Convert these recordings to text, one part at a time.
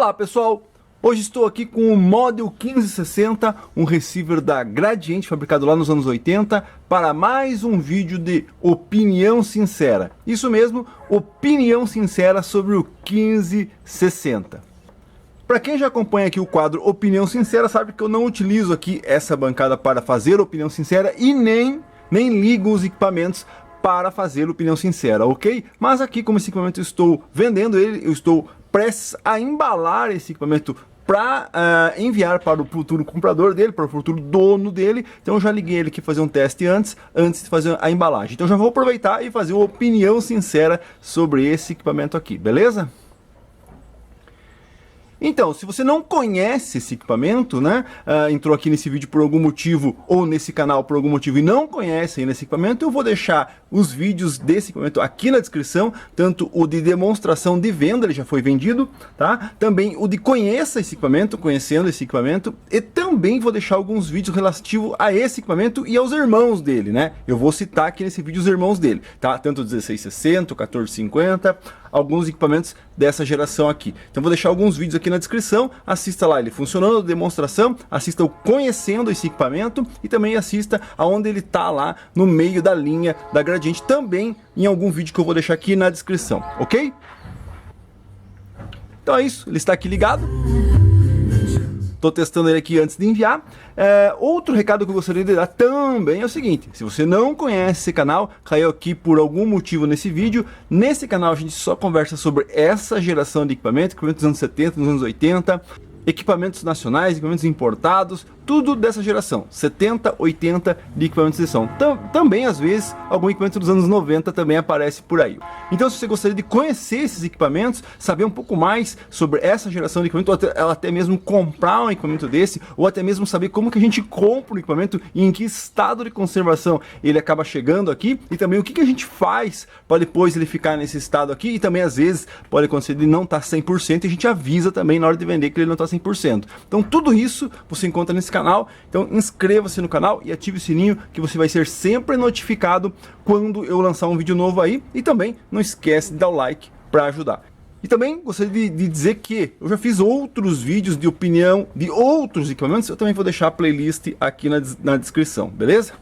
Olá pessoal, hoje estou aqui com o Model 1560, um receiver da Gradiente, fabricado lá nos anos 80, para mais um vídeo de opinião sincera. Isso mesmo, opinião sincera sobre o 1560. Para quem já acompanha aqui o quadro Opinião Sincera, sabe que eu não utilizo aqui essa bancada para fazer opinião sincera e nem ligo os equipamentos para fazer opinião sincera, ok? Mas aqui, como esse equipamento eu estou vendendo ele, eu estou prestes a embalar esse equipamento para enviar para o futuro comprador dele, para o futuro dono dele. Então eu já liguei ele aqui fazer um teste antes de fazer a embalagem. Então já vou aproveitar e fazer uma opinião sincera sobre esse equipamento aqui, beleza? Então, se você não conhece esse equipamento, né, entrou aqui nesse vídeo por algum motivo ou nesse canal por algum motivo e não conhece ainda esse equipamento, eu vou deixar os vídeos desse equipamento aqui na descrição, tanto o de demonstração de venda, ele já foi vendido, tá? Também o de conheça esse equipamento, conhecendo esse equipamento, e também vou deixar alguns vídeos relativos a esse equipamento e aos irmãos dele, né? Eu vou citar aqui nesse vídeo os irmãos dele, tá? Tanto o 1660, o 1450, alguns equipamentos dessa geração aqui. Então vou deixar alguns vídeos aqui na descrição, assista lá ele funcionando, demonstração, assista o conhecendo esse equipamento e também assista aonde ele tá lá no meio da linha da Gradiente, também em algum vídeo que eu vou deixar aqui na descrição, ok? Então é isso, ele está aqui ligado. Estou testando ele aqui antes de enviar. Outro recado que eu gostaria de dar também é o seguinte: se você não conhece esse canal, caiu aqui por algum motivo nesse vídeo, nesse canal a gente só conversa sobre essa geração de equipamentos dos anos 70, dos anos 80, equipamentos nacionais, equipamentos importados, tudo dessa geração, 70, 80 de equipamentos de som. Também, às vezes, algum equipamento dos anos 90 também aparece por aí. Então, se você gostaria de conhecer esses equipamentos, saber um pouco mais sobre essa geração de equipamento, ou até mesmo comprar um equipamento desse, ou até mesmo saber como que a gente compra um equipamento e em que estado de conservação ele acaba chegando aqui, e também o que a gente faz para depois ele ficar nesse estado aqui, e também, às vezes, pode acontecer de não estar 100%, e a gente avisa também na hora de vender que ele não está 100%. Então, tudo isso você encontra nesse canal. Então inscreva-se no canal e ative o sininho, que você vai ser sempre notificado quando eu lançar um vídeo novo aí. E também não esquece de dar o like para ajudar. E também gostaria de dizer que eu já fiz outros vídeos de opinião de outros equipamentos. Eu também vou deixar a playlist aqui na descrição, beleza?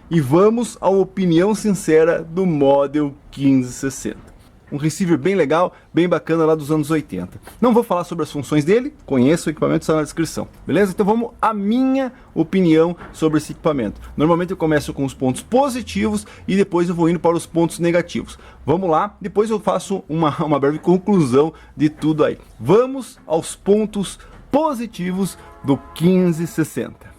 E vamos à opinião sincera do Model 1560. Um receiver bem legal, bem bacana lá dos anos 80. Não vou falar sobre as funções dele, conheço o equipamento, está na descrição, beleza? Então vamos à minha opinião sobre esse equipamento. Normalmente eu começo com os pontos positivos e depois eu vou indo para os pontos negativos. Vamos lá, depois eu faço uma breve conclusão de tudo aí. Vamos aos pontos positivos do 1560.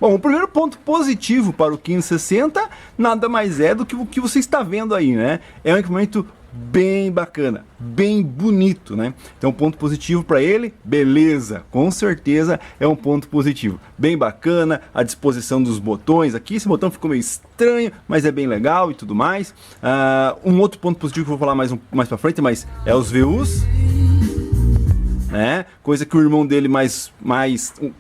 Bom, o primeiro ponto positivo para o 1560 nada mais é do que o que você está vendo aí, né? É um equipamento bem bacana, bem bonito, né? Então, ponto positivo para ele, beleza, com certeza é um ponto positivo. Bem bacana, a disposição dos botões aqui, esse botão ficou meio estranho, mas é bem legal e tudo mais. Um outro ponto positivo que eu vou falar mais para frente, mas é os VUs. Né? Coisa que o irmão dele mais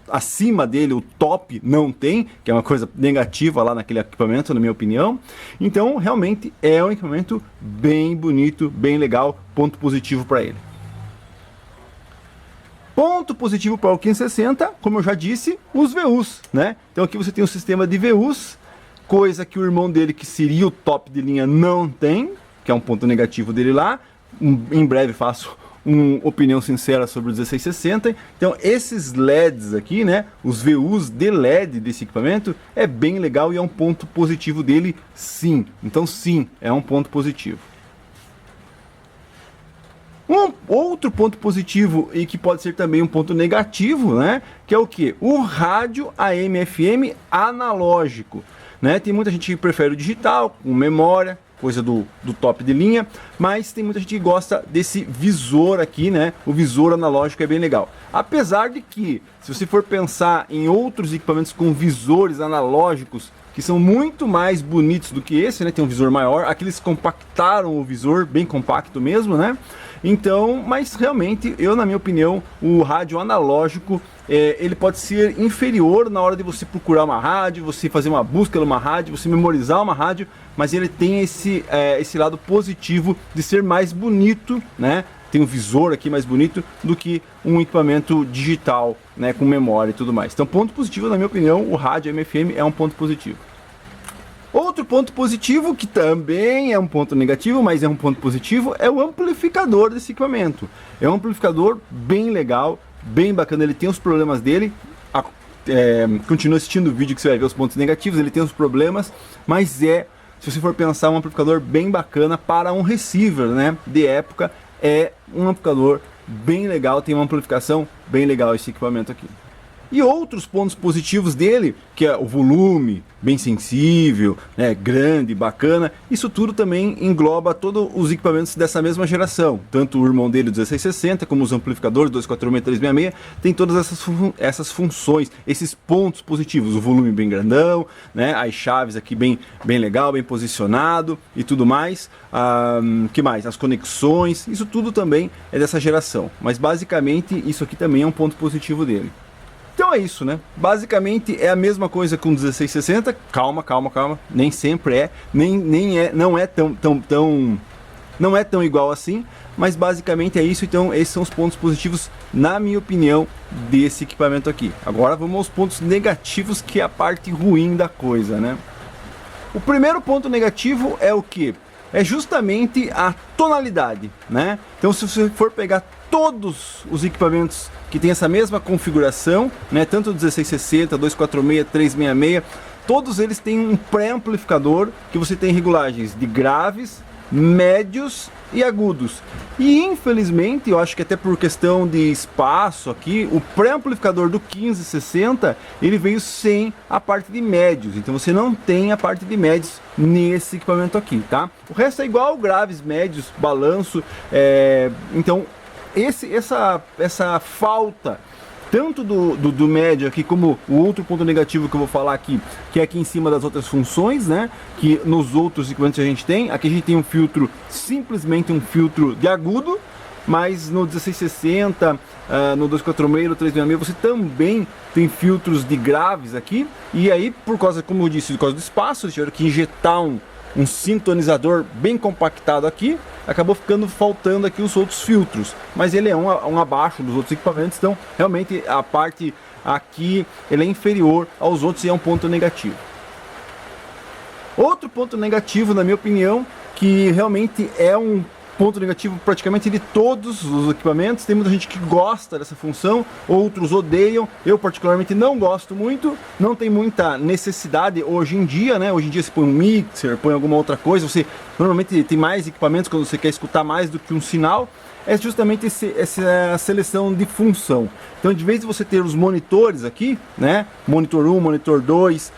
acima dele, o top, não tem, que é uma coisa negativa lá naquele equipamento, na minha opinião. Então, realmente é um equipamento bem bonito, bem legal, ponto positivo para ele. Ponto positivo para o 1560, como eu já disse, os VUs, né? Então aqui você tem um sistema de VUs, coisa que o irmão dele, que seria o top de linha, não tem, que é um ponto negativo dele lá. Em breve faço uma opinião sincera sobre o 1660. Então esses LEDs aqui, né, os VUs de LED desse equipamento é bem legal e é um ponto positivo dele, sim. Então sim, é um ponto positivo. Um outro ponto positivo e que pode ser também um ponto negativo, né, que é o que? O rádio AM/FM analógico, né? Tem muita gente que prefere o digital, com memória, coisa do top de linha, mas tem muita gente que gosta desse visor aqui, né? O visor analógico é bem legal. Apesar de que, se você for pensar em outros equipamentos com visores analógicos, que são muito mais bonitos do que esse, né? Tem um visor maior, aqui eles compactaram o visor, bem compacto mesmo, né? Então, mas realmente, na minha opinião, o rádio analógico, ele pode ser inferior na hora de você procurar uma rádio, você fazer uma busca numa rádio, você memorizar uma rádio, mas ele tem esse lado positivo de ser mais bonito, né? tem um visor aqui mais bonito do que um equipamento digital, né, com memória e tudo mais. Então, ponto positivo, na minha opinião, o rádio AM/FM é um ponto positivo. Outro ponto positivo, que também é um ponto negativo, mas é um ponto positivo, é o amplificador desse equipamento. É um amplificador bem legal, bem bacana, ele tem os problemas dele. Continua assistindo o vídeo que você vai ver os pontos negativos, ele tem os problemas, mas se você for pensar, um amplificador bem bacana para um receiver, né, de época. É um amplificador bem legal, tem uma amplificação bem legal esse equipamento aqui. E outros pontos positivos dele, que é o volume bem sensível, né, grande, bacana, isso tudo também engloba todos os equipamentos dessa mesma geração. Tanto o irmão dele, o 1660, como os amplificadores 246, 366, tem todas essas funções, esses pontos positivos. O volume bem grandão, né, as chaves aqui bem legal, bem posicionado e tudo mais. Que mais? As conexões, isso tudo também é dessa geração. Mas basicamente isso aqui também é um ponto positivo dele. Então é isso, né? Basicamente é a mesma coisa com o 1660. Calma. Nem sempre é, não é tão igual assim, mas basicamente é isso. Então esses são os pontos positivos, na minha opinião, desse equipamento aqui. Agora vamos aos pontos negativos, que é a parte ruim da coisa, né? O primeiro ponto negativo é o que? É justamente a tonalidade, né? Então se você for pegar todos os equipamentos que tem essa mesma configuração, né, tanto o 1660, 246, 366, todos eles têm um pré-amplificador que você tem regulagens de graves, médios e agudos. E infelizmente, eu acho que até por questão de espaço aqui, o pré-amplificador do 1560, ele veio sem a parte de médios. Então você não tem a parte de médios nesse equipamento aqui, tá? O resto é igual, graves, médios, balanço. Então essa falta tanto do médio aqui, como o outro ponto negativo que eu vou falar aqui, que é aqui em cima das outras funções, né, que nos outros equipamentos a gente tem. Aqui a gente tem um filtro, simplesmente um filtro de agudo, mas no 1660, no 246, no 366 você também tem filtros de graves aqui. E aí, por causa, como eu disse, por causa do espaço, eles tiveram que injetar um sintonizador bem compactado aqui, acabou faltando aqui os outros filtros, mas ele é um abaixo dos outros equipamentos, então realmente a parte aqui ele é inferior aos outros e é um ponto negativo. Outro ponto negativo, na minha opinião, que realmente é um ponto negativo praticamente de todos os equipamentos. Tem muita gente que gosta dessa função, outros odeiam. Eu particularmente não gosto muito, não tem muita necessidade hoje em dia, né? Hoje em dia você põe um mixer, põe alguma outra coisa, você normalmente tem mais equipamentos quando você quer escutar mais do que um sinal. É justamente essa seleção de função. Então, de vez de você ter os monitores aqui, né, monitor 1, monitor 2,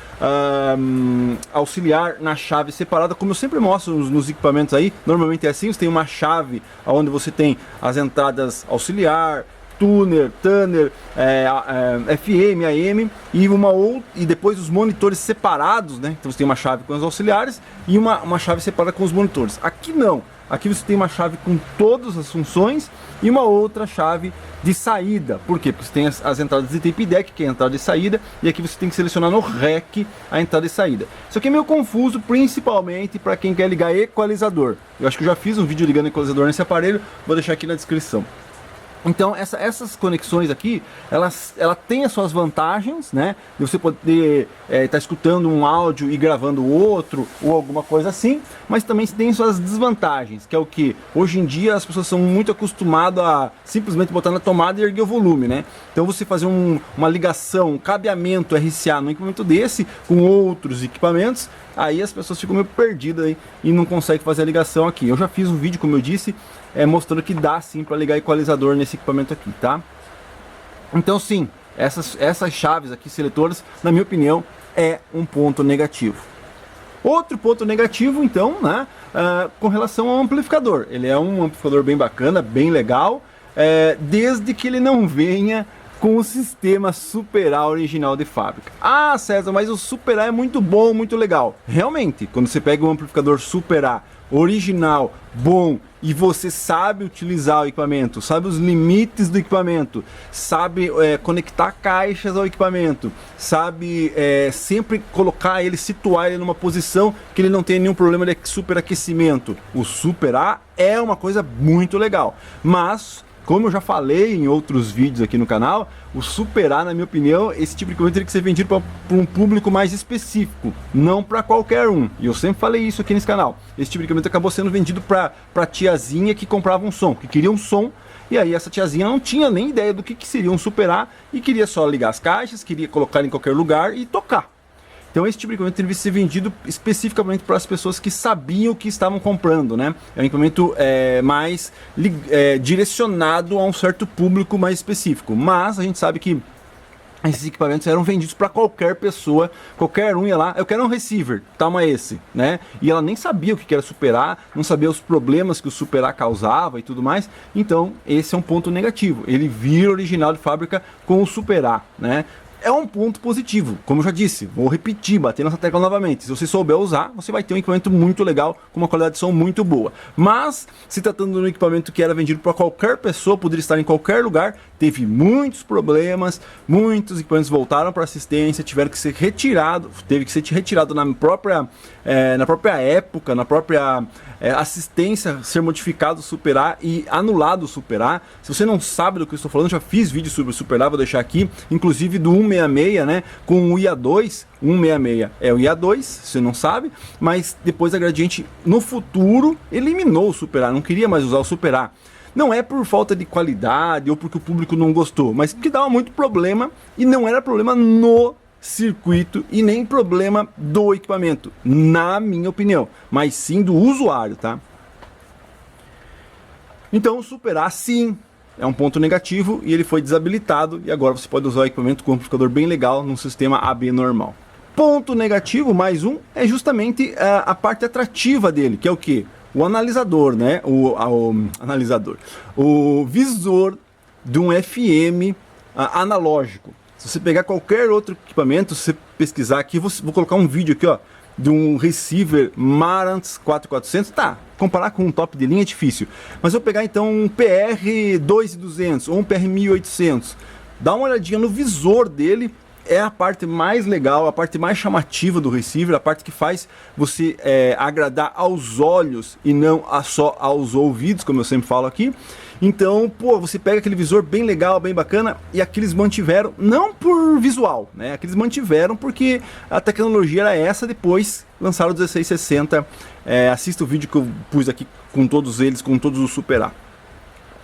auxiliar na chave separada, como eu sempre mostro nos equipamentos aí, normalmente é assim. Você tem uma chave onde você tem as entradas auxiliar, tuner, FM, AM e depois os monitores separados, né? Então você tem uma chave com os auxiliares e uma chave separada com os monitores. Aqui não. Aqui você tem uma chave com todas as funções e uma outra chave de saída. Por quê? Porque você tem as entradas de tape deck, que é a entrada e saída, e aqui você tem que selecionar no REC a entrada e saída. Isso aqui é meio confuso, principalmente para quem quer ligar equalizador. Eu acho que eu já fiz um vídeo ligando equalizador nesse aparelho, vou deixar aqui na descrição. Então essas conexões aqui, ela tem as suas vantagens, né? De você poder estar escutando um áudio e gravando outro, ou alguma coisa assim, mas também tem suas desvantagens, que é o que? Hoje em dia as pessoas são muito acostumadas a simplesmente botar na tomada e erguer o volume, né? Então você fazer uma ligação, um cabeamento RCA num equipamento desse, com outros equipamentos, aí as pessoas ficam meio perdidas aí e não conseguem fazer a ligação aqui. Eu já fiz um vídeo, como eu disse, mostrando que dá sim para ligar equalizador nesse equipamento aqui, tá? Então sim, essas chaves aqui, seletoras, na minha opinião, é um ponto negativo. Outro ponto negativo, então, né, com relação ao amplificador. Ele é um amplificador bem bacana, bem legal, desde que ele não venha com o sistema Super A original de fábrica. Ah, César, mas o Super A é muito bom, muito legal. Realmente, quando você pega um amplificador Super A original, bom, e você sabe utilizar o equipamento, sabe os limites do equipamento, sabe conectar caixas ao equipamento, sabe sempre colocar ele, situar ele numa posição que ele não tenha nenhum problema de superaquecimento. O Super A é uma coisa muito legal, mas como eu já falei em outros vídeos aqui no canal, o Super A, na minha opinião, esse tipo de equipamento teria que ser vendido para um público mais específico, não para qualquer um. E eu sempre falei isso aqui nesse canal. Esse tipo de equipamento acabou sendo vendido para tiazinha que comprava um som, que queria um som, e aí essa tiazinha não tinha nem ideia do que seria um Super A e queria só ligar as caixas, queria colocar em qualquer lugar e tocar. Então esse tipo de equipamento deve ser vendido especificamente para as pessoas que sabiam o que estavam comprando, né? É um equipamento mais direcionado a um certo público mais específico. Mas a gente sabe que esses equipamentos eram vendidos para qualquer pessoa, qualquer um ia lá, eu quero um receiver, toma esse, né? E ela nem sabia o que era Super A, não sabia os problemas que o Super A causava e tudo mais. Então esse é um ponto negativo, ele vira original de fábrica com o Super A, né? É um ponto positivo, como eu já disse, vou repetir, bater nessa tecla novamente. Se você souber usar, você vai ter um equipamento muito legal, com uma qualidade de som muito boa. Mas, se tratando de um equipamento que era vendido para qualquer pessoa, poderia estar em qualquer lugar, teve muitos problemas, muitos equipamentos voltaram para assistência, tiveram que ser retirados, teve que ser retirado na própria época, na própria assistência, ser modificado o Super A e anulado o Super A. Se você não sabe do que eu estou falando, já fiz vídeo sobre o Super A, vou deixar aqui, inclusive do 166, né, com o IA2, 166 é o IA2, se você não sabe, mas depois a Gradiente, no futuro, eliminou o Super A, não queria mais usar o Super A. Não é por falta de qualidade ou porque o público não gostou, mas porque dava muito problema e não era problema no circuito e nem problema do equipamento, na minha opinião, mas sim do usuário, tá? Então o Super A sim é um ponto negativo e ele foi desabilitado e agora você pode usar o equipamento com um amplificador bem legal num sistema AB normal. Ponto negativo, mais um, é justamente a parte atrativa dele, que é o que? O analisador, né? O visor de um FM analógico. Se você pegar qualquer outro equipamento, se você pesquisar aqui, vou colocar um vídeo aqui, ó, de um receiver Marantz 4400, tá, comparar com um top de linha é difícil, mas eu vou pegar então um PR2200 ou um PR1800, dá uma olhadinha no visor dele, é a parte mais legal, a parte mais chamativa do receiver, a parte que faz você agradar aos olhos e não só aos ouvidos, como eu sempre falo aqui. Então, pô, você pega aquele visor bem legal, bem bacana, e aqueles mantiveram, não por visual, né? Aqueles mantiveram porque a tecnologia era essa, depois lançaram o 1660. Assista o vídeo que eu pus aqui com todos eles, com todos os Super A.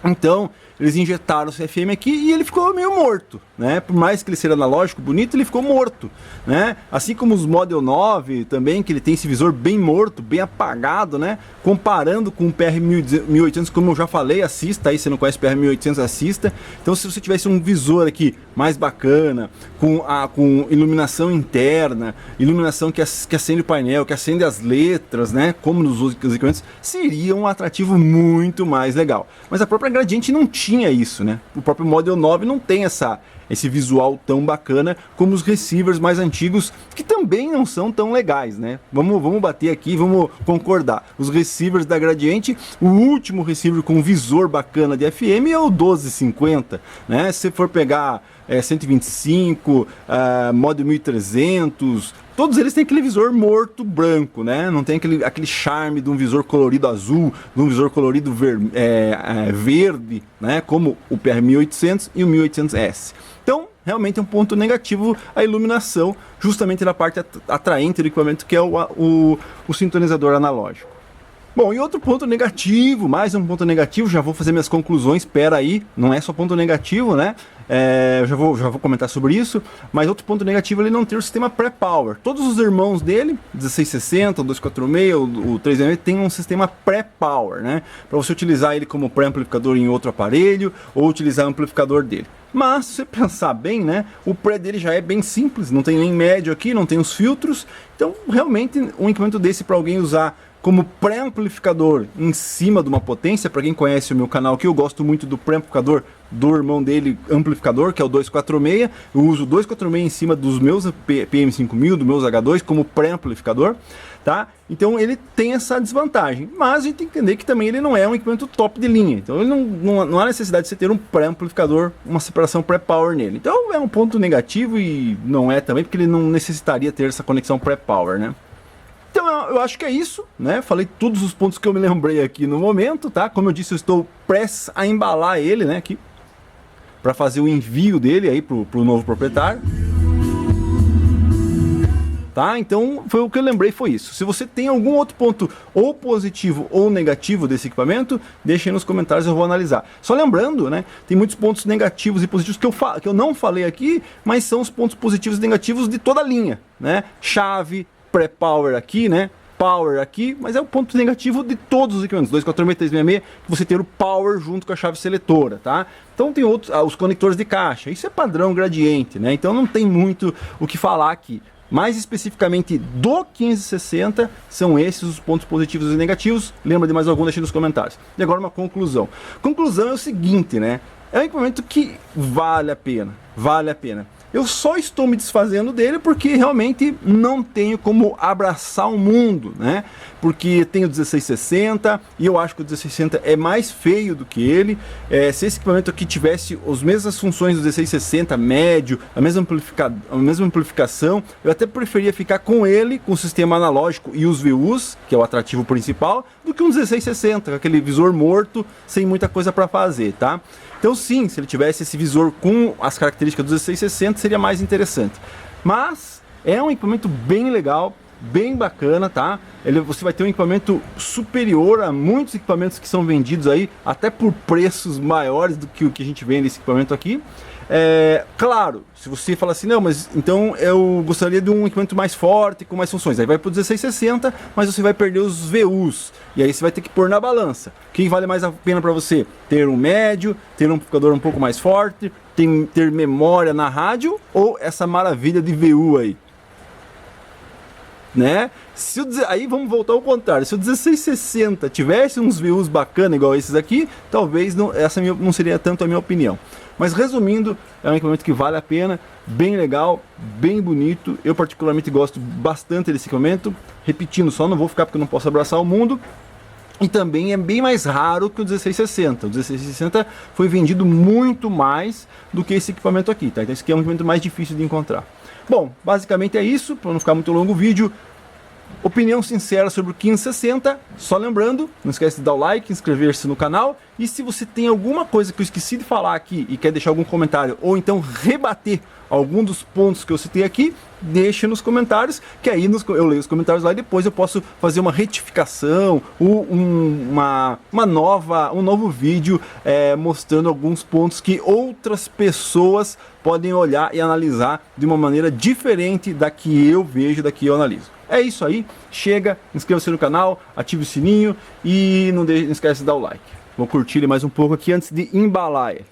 Então, eles injetaram o CFM aqui e ele ficou meio morto, né? Por mais que ele seja analógico, bonito, ele ficou morto, né? Assim como os Model 9 também, que ele tem esse visor bem morto, bem apagado, né? Comparando com o PR1800, como eu já falei, assista aí, se não conhece o PR1800, assista. Então, se você tivesse um visor aqui mais bacana, com iluminação interna, iluminação que acende o painel, que acende as letras, né? Como nos outros equipamentos, seria um atrativo muito mais legal. Mas a própria Gradiente não tinha isso, né? O próprio Model 9 não tem esse visual tão bacana como os receivers mais antigos, que também não são tão legais, né? Vamos bater aqui, vamos concordar. Os receivers da Gradiente, o último receiver com visor bacana de FM é o 1250, né? Se você for pegar 125, Model 1300, todos eles têm aquele visor morto branco, né? Não tem aquele charme de um visor colorido azul, de um visor colorido verde, né? Como o PR1800 e o 1800S. Então, realmente é um ponto negativo a iluminação, justamente na parte atraente do equipamento, que é o sintonizador analógico. Bom, e outro ponto negativo, mais um ponto negativo, já vou fazer minhas conclusões, espera aí, não é só ponto negativo, né? Já vou comentar sobre isso, mas outro ponto negativo é ele não ter o sistema pré-power. Todos os irmãos dele, 1660, o 246, o 396, tem um sistema pré-power, né? Para você utilizar ele como pré-amplificador em outro aparelho, ou utilizar o amplificador dele. Mas, se você pensar bem, né, o pré dele já é bem simples, não tem nem médio aqui, não tem os filtros, então realmente um equipamento desse para alguém usar como pré-amplificador em cima de uma potência. Para quem conhece o meu canal aqui, eu gosto muito do pré-amplificador do irmão dele, amplificador, que é o 246. Eu uso o 246 em cima dos meus PM5000, dos meus H2 como pré-amplificador, tá? Então ele tem essa desvantagem, mas a gente tem que entender que também ele não é um equipamento top de linha, então ele não há necessidade de você ter um pré-amplificador, uma separação pré-power nele. Então é um ponto negativo e não é também, porque ele não necessitaria ter essa conexão pré-power, né? Então eu acho que é isso, né? Falei todos os pontos que eu me lembrei aqui no momento, tá? Como eu disse, eu estou prestes a embalar ele, né, aqui, para fazer o envio dele aí pro novo proprietário. Tá? Então foi o que eu lembrei, foi isso. Se você tem algum outro ponto ou positivo ou negativo desse equipamento, deixa aí nos comentários, eu vou analisar. Só lembrando, né, tem muitos pontos negativos e positivos que eu não falei aqui, mas são os pontos positivos e negativos de toda a linha, né? Chave, pré-power aqui, né? Power aqui, mas é o ponto negativo de todos os equipamentos, 246, 366, você ter o power junto com a chave seletora, tá? Então tem outros, os conectores de caixa, isso é padrão gradiente, né? Então não tem muito o que falar aqui. Mais especificamente do 1560, são esses os pontos positivos e negativos. Lembra de mais algum? Deixe nos comentários. E agora uma conclusão. Conclusão é o seguinte, né? É um equipamento que vale a pena, vale a pena. Eu só estou me desfazendo dele porque realmente não tenho como abraçar o mundo, né? Porque tenho o 1660 e eu acho que o 1660 é mais feio do que ele. Se esse equipamento aqui tivesse as mesmas funções do 1660, médio, a mesma amplificação, eu até preferia ficar com ele, com o sistema analógico e os VUs, que é o atrativo principal, do que um 1660, com aquele visor morto, sem muita coisa para fazer, tá? Então sim, se ele tivesse esse visor com as características do 1660, seria mais interessante. Mas é um equipamento bem legal, bem bacana, tá? Você vai ter um equipamento superior a muitos equipamentos que são vendidos aí, até por preços maiores do que o que a gente vende esse equipamento aqui. Claro, se você falar assim, não, mas então eu gostaria de um equipamento mais forte, com mais funções, aí vai para o 1660, mas você vai perder os VUs, e aí você vai ter que pôr na balança. Quem vale mais a pena para você? Ter um médio, ter um amplificador um pouco mais forte, ter memória na rádio, ou essa maravilha de VU aí? Né? Aí vamos voltar ao contrário. Se o 1660 tivesse uns VUs bacana igual esses aqui, talvez essa não seria tanto a minha opinião. Mas resumindo, é um equipamento que vale a pena, bem legal, bem bonito. Eu particularmente gosto bastante desse equipamento. Repetindo, só não vou ficar porque eu não posso abraçar o mundo. E também é bem mais raro que o 1660. O 1660 foi vendido muito mais do que esse equipamento aqui, tá? Então esse aqui é um equipamento mais difícil de encontrar. Bom, basicamente é isso, para não ficar muito longo o vídeo. Opinião sincera sobre o 1560, só lembrando, não esquece de dar o like, inscrever-se no canal, e se você tem alguma coisa que eu esqueci de falar aqui e quer deixar algum comentário, ou então rebater algum dos pontos que eu citei aqui, deixa nos comentários, que aí eu leio os comentários lá e depois eu posso fazer uma retificação, ou um novo vídeo mostrando alguns pontos que outras pessoas podem olhar e analisar de uma maneira diferente da que eu vejo, da que eu analiso. É isso aí, chega, inscreva-se no canal, ative o sininho e não esquece de dar o like. Vou curtir ele mais um pouco aqui antes de embalar ele.